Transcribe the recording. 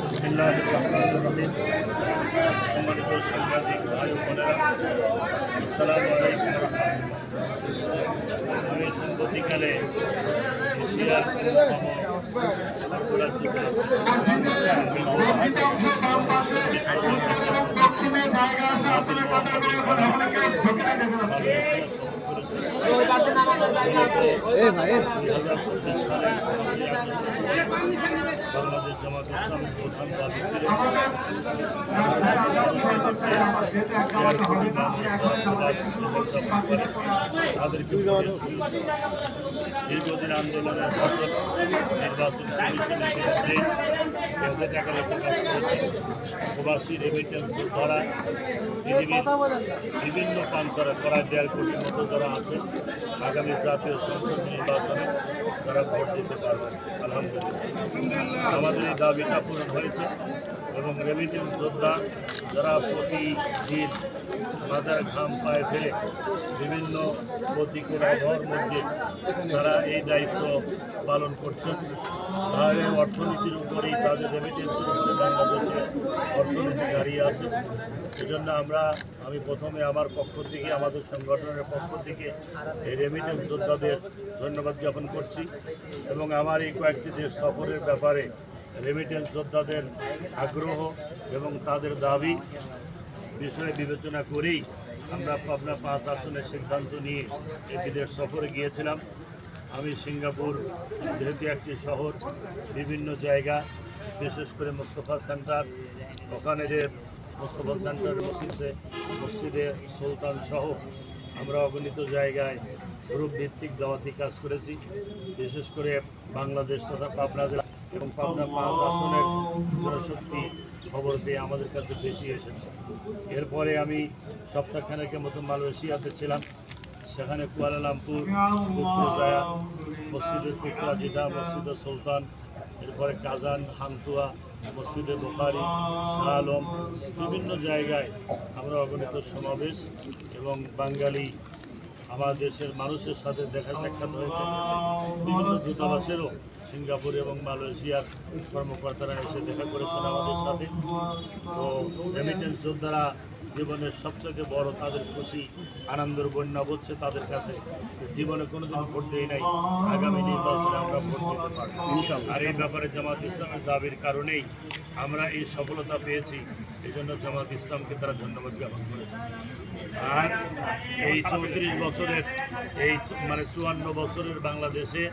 বিসমিল্লাহির রহমানির রহিম। সম্মানিত সাংবাদিক ভাই ও বোনেরা, আসসালামু আলাইকুম ওয়া রাহমাতুল্লাহ। আমি সম্প্রতিকালে এশিয়ার অন্যতম সর্বরাজ্য বাংলাদেশ জামাত ইসলামের প্রধান দাবি ছিল তাদেরকে দীর্ঘদিন আন্দোলনের ফসল নির্বাচন কমিশনের বিরুদ্ধে টাকার প্রকাশ করেছে। প্রবাসী রেমিটেন্স দ্বারা বিভিন্ন প্রান্তরে প্রায় 1.5 কোটির মতো যারা আছে আগামী জাতীয় সংসদ নির্বাচনে তারা ভোট দিতে পারবেন। আলহামদুলিল্লাহ আমাদের এই দাবিটা পূরণ হয়েছে এবং রেমিটেন্স যোদ্ধা যারা প্রতিদিন মাথার ঘাম পায়ে ফেলে বিভিন্ন প্রতিকূল আবহাওয়ার মধ্যে তারা এই দায়িত্ব পালন করছেন। তাহলে অর্থনীতির উপরেই তাদের রেমিটেন্সের উপরে বাংলাদেশের অর্থনীতি দাঁড়িয়ে আছে। সেজন্য আমি প্রথমে আমার পক্ষ থেকে, আমাদের সংগঠনের পক্ষ থেকে এই রেমিটেন্স যোদ্ধাদের ধন্যবাদ জ্ঞাপন করছি এবং আমার এই কয়েকটি দেশ সফরের ব্যাপারে রেমিটেন্স যোদ্ধাদের আগ্রহ এবং তাদের দাবি বিষয়ে বিবেচনা করেই আমরা পাবনা 5 আসনের সিদ্ধান্ত নিয়ে এই বিদেশ সফরে গিয়েছিলাম। আমি সিঙ্গাপুর যেহেতু একটি শহর, বিভিন্ন জায়গা বিশেষ করে মোস্তফা সেন্টার, ওখানে যে মোস্তফা সেন্টার মসজিদে সুলতান সহ আমরা অগণিত জায়গায় গ্রুপ ভিত্তিক দাওয়াতি কাজ করেছি। বিশেষ করে বাংলাদেশ তথা পাবনা জেলা এবং পাবনা 5 আসনের জনশক্তি খবর পেয়ে আমাদের কাছে বেশি এসেছে। এরপরে আমি সপ্তাহখানেকের মতো মালয়েশিয়াতে ছিলাম। সেখানে কুয়ালালামপুর, কুকরাজায়া, মসজিদের কুকরাজিদা, মসজিদে সুলতান, এরপরে কাজান, হান্তুয়া, মসজিদে বুখারি, শাহ আলম, বিভিন্ন জায়গায় আমরা অগণিত সমাবেশ এবং বাঙালি আমার দেশের মানুষের সাথে দেখা সাক্ষাৎ হয়েছে। বিভিন্ন দূতাবাসেরও সিঙ্গাপুর এবং মালয়েশিয়ার কর্মকর্তারা এসে দেখা করেছেন আমাদের সাথে। তো রেমিটেন্স যোদ্ধারা জীবনের সবচেয়ে বড় তাদের খুশি আনন্দের বন্যা হচ্ছে তাদের কাছে জীবনে কোনোদিন ভোট দেয় নাই, আগামী নির্বাচনে আমরা ভোট দিতে পারবো। আর এই ব্যাপারে জামাত ইসলামের দাবির কারণেই আমরা এই সফলতা পেয়েছি। এই জন্য জামাত ইসলামকে তারা ধন্যবাদ জ্ঞাপন করেছে। আর এই 34 বছরের 54 বছরের বাংলাদেশে